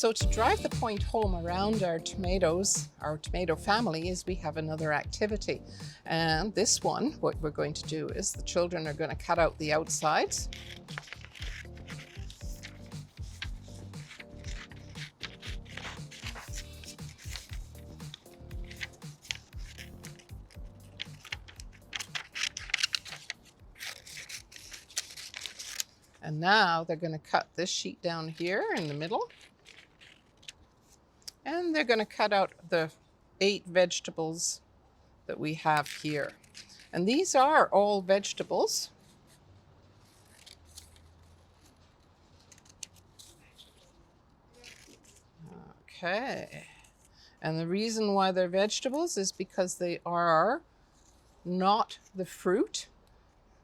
So to drive the point home around our tomatoes, our tomato family, is we have another activity. And this one, what we're going to do is the children are going to cut out the outsides. And now they're going to cut this sheet down here in the middle. And they're going to cut out the 8 vegetables that we have here. And these are all vegetables. Okay. And the reason why they're vegetables is because they are not the fruit.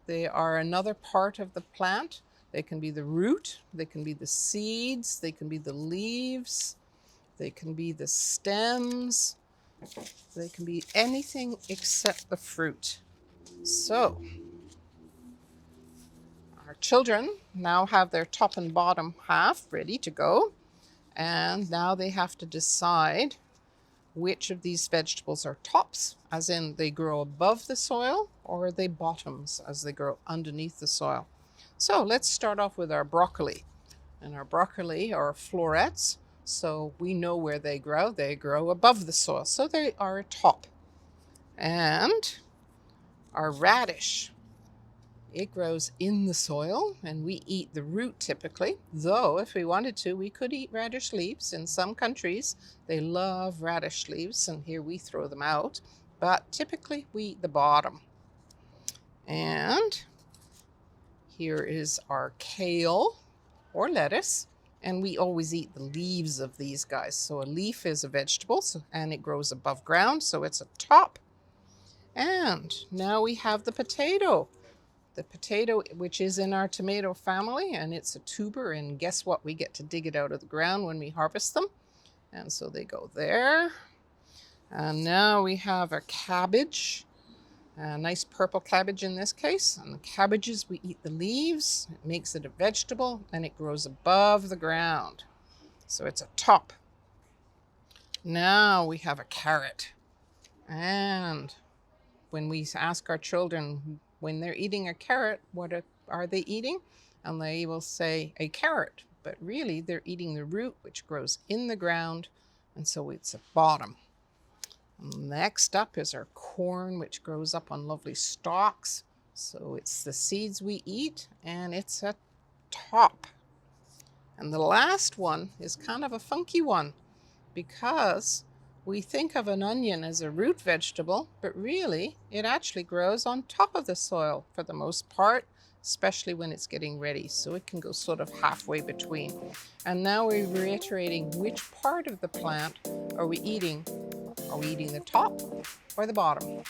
They are another part of the plant. They can be the root, they can be the seeds, they can be the leaves, they can be the stems, they can be anything except the fruit. So, our children now have their top and bottom half ready to go, and now they have to decide which of these vegetables are tops, as in they grow above the soil, or are they bottoms, as they grow underneath the soil. So let's start off with our broccoli. And our broccoli are florets, so we know where they grow. They grow above the soil, so they are a top. And our radish, it grows in the soil, and we eat the root typically. Though, if we wanted to, we could eat radish leaves. In some countries, they love radish leaves, and here we throw them out. But typically, we eat the bottom. And here is our kale or lettuce, and we always eat the leaves of these guys. So a leaf is a vegetable, and it grows above ground, so it's a top. And now we have the potato. The potato, which is in our tomato family, and it's a tuber, and guess what? We get to dig it out of the ground when we harvest them. And so they go there. And now we have a cabbage. A nice purple cabbage in this case. And the cabbages, we eat the leaves. It makes it a vegetable, and it grows above the ground. So it's a top. Now we have a carrot. And when we ask our children when they're eating a carrot, what are they eating? And they will say a carrot. But really, they're eating the root, which grows in the ground. And so it's a bottom. Next up is our corn, which grows up on lovely stalks. So it's the seeds we eat, and it's a top. And the last one is kind of a funky one, because we think of an onion as a root vegetable, but really it actually grows on top of the soil for the most part, especially when it's getting ready. So it can go sort of halfway between. And now we're reiterating which part of the plant are we eating? Are we eating the top or the bottom?